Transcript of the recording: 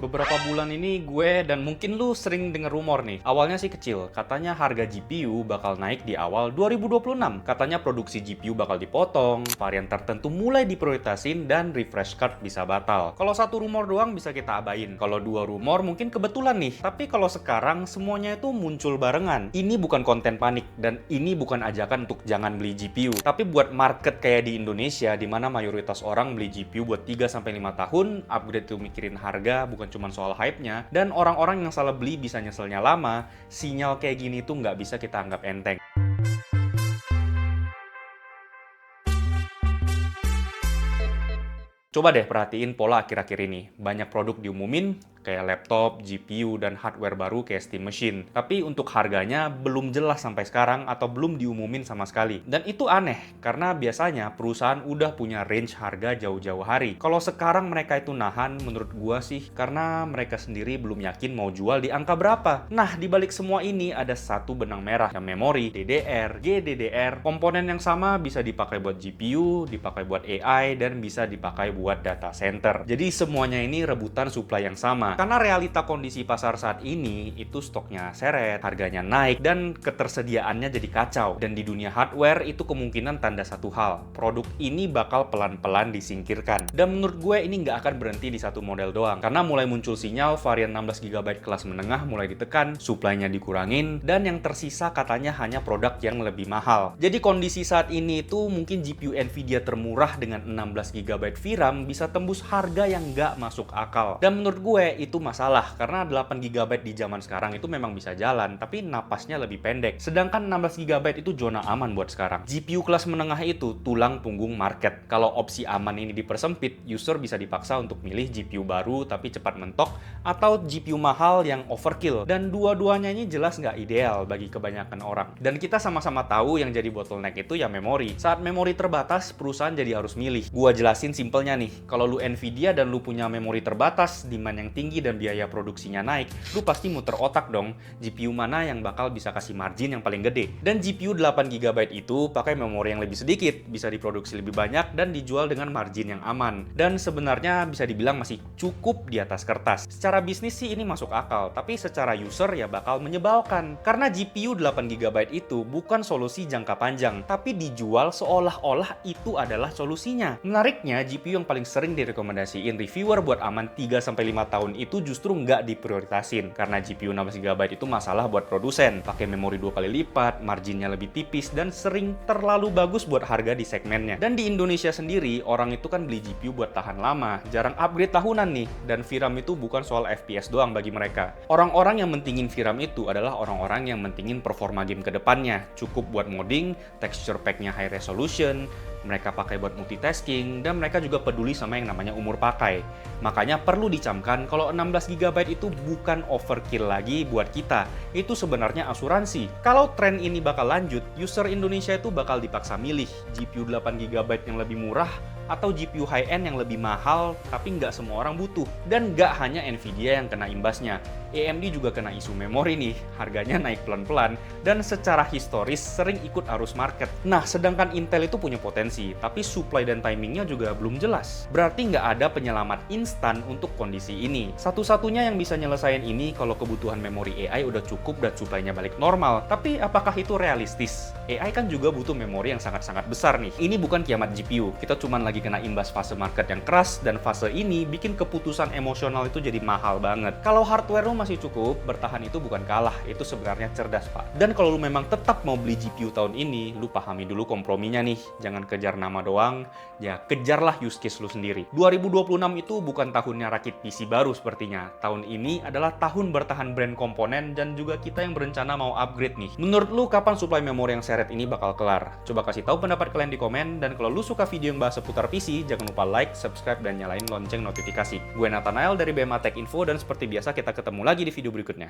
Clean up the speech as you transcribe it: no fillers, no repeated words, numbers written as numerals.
Beberapa bulan ini gue dan mungkin lu sering denger rumor nih. Awalnya sih kecil, katanya harga GPU bakal naik di awal 2026. Katanya produksi GPU bakal dipotong, varian tertentu mulai diprioritasin, dan refresh card bisa batal. Kalau satu rumor doang bisa kita abain. Kalau dua rumor mungkin kebetulan nih. Tapi kalau sekarang semuanya itu muncul barengan. Ini bukan konten panik dan ini bukan ajakan untuk jangan beli GPU. Tapi buat market kayak di Indonesia, di mana mayoritas orang beli GPU buat 3-5 tahun, upgrade tuh mikirin harga, bukan cuma soal hype-nya, dan orang-orang yang salah beli bisa nyeselnya lama. Sinyal kayak gini tuh nggak bisa kita anggap enteng. Coba deh perhatiin pola akhir-akhir ini. Banyak produk diumumin, kayak laptop, GPU, dan hardware baru kayak Steam Machine. Tapi untuk harganya belum jelas sampai sekarang atau belum diumumin sama sekali. Dan itu aneh, karena biasanya perusahaan udah punya range harga jauh-jauh hari. Kalau sekarang mereka itu nahan, menurut gua sih, karena mereka sendiri belum yakin mau jual di angka berapa. Nah, dibalik semua ini ada satu benang merah, yang memori, DDR, GDDR, komponen yang sama bisa dipakai buat GPU, dipakai buat AI, dan bisa dipakai buat data center. Jadi semuanya ini rebutan supply yang sama. Karena realita kondisi pasar saat ini, itu stoknya seret, harganya naik, dan ketersediaannya jadi kacau. Dan di dunia hardware, itu kemungkinan tanda satu hal. Produk ini bakal pelan-pelan disingkirkan. Dan menurut gue ini nggak akan berhenti di satu model doang. Karena mulai muncul sinyal varian 16GB kelas menengah mulai ditekan, supply-nya dikurangin, dan yang tersisa katanya hanya produk yang lebih mahal. Jadi kondisi saat ini itu mungkin GPU Nvidia termurah dengan 16GB VRAM bisa tembus harga yang nggak masuk akal. Dan menurut gue itu masalah, karena 8GB di zaman sekarang itu memang bisa jalan, tapi napasnya lebih pendek. Sedangkan 16GB itu zona aman buat sekarang. GPU kelas menengah itu tulang punggung market. Kalau opsi aman ini dipersempit, user bisa dipaksa untuk milih GPU baru tapi cepat mentok, atau GPU mahal yang overkill. Dan dua-duanya ini jelas nggak ideal bagi kebanyakan orang. Dan kita sama-sama tahu yang jadi bottleneck itu ya memori. Saat memori terbatas, perusahaan jadi harus milih. Gua jelasin simpelnya nih, kalau lu Nvidia dan lu punya memori terbatas, demand yang tinggi dan biaya produksinya naik, lu pasti muter otak dong, GPU mana yang bakal bisa kasih margin yang paling gede. Dan GPU 8GB itu pakai memori yang lebih sedikit, bisa diproduksi lebih banyak dan dijual dengan margin yang aman. Dan sebenarnya bisa dibilang masih cukup di atas kertas. Secara bisnis sih ini masuk akal, tapi secara user ya bakal menyebalkan. Karena GPU 8GB itu bukan solusi jangka panjang, tapi dijual seolah-olah itu adalah solusinya. Menariknya, GPU yang paling sering direkomendasiin reviewer buat aman 3-5 tahun itu justru nggak diprioritasin. Karena GPU 16GB itu masalah buat produsen. Pakai memori 2 kali lipat, marginnya lebih tipis, dan sering terlalu bagus buat harga di segmennya. Dan di Indonesia sendiri, orang itu kan beli GPU buat tahan lama. Jarang upgrade tahunan nih. Dan VRAM itu bukan soal FPS doang bagi mereka. Orang-orang yang mentingin VRAM itu adalah orang-orang yang mentingin performa game ke depannya. Cukup buat modding, texture pack-nya high resolution, mereka pakai buat multitasking, dan mereka juga peduli sama yang namanya umur pakai. Makanya perlu dicamkan kalau 16GB itu bukan overkill lagi buat kita. Itu sebenarnya asuransi. Kalau tren ini bakal lanjut, user Indonesia itu bakal dipaksa milih GPU 8GB yang lebih murah atau GPU high-end yang lebih mahal, tapi nggak semua orang butuh. Dan nggak hanya Nvidia yang kena imbasnya. AMD juga kena isu memori nih, harganya naik pelan-pelan, dan secara historis sering ikut arus market. Nah, sedangkan Intel itu punya potensi, tapi supply dan timingnya juga belum jelas. Berarti nggak ada penyelamat instan untuk kondisi ini. Satu-satunya yang bisa nyelesain ini kalau kebutuhan memori AI udah cukup dan supply-nya balik normal. Tapi apakah itu realistis? AI kan juga butuh memori yang sangat-sangat besar nih. Ini bukan kiamat GPU, kita cuman lagi kena imbas fase market yang keras, dan fase ini bikin keputusan emosional itu jadi mahal banget. Kalau hardware lu masih cukup, bertahan itu bukan kalah, itu sebenarnya cerdas, Pak. Dan kalau lu memang tetap mau beli GPU tahun ini, lu pahami dulu komprominya nih. Jangan kejar nama doang, ya kejarlah use case lu sendiri. 2026 itu bukan tahunnya rakit PC baru sepertinya. Tahun ini adalah tahun bertahan brand komponen dan juga kita yang berencana mau upgrade nih. Menurut lu kapan supply memori yang seret ini bakal kelar? Coba kasih tahu pendapat kalian di komen, dan kalau lu suka video yang bahas seputar PC, jangan lupa like, subscribe, dan nyalain lonceng notifikasi. Gue Nathanael dari BMA Tech Info, dan seperti biasa kita ketemu lagi di video berikutnya.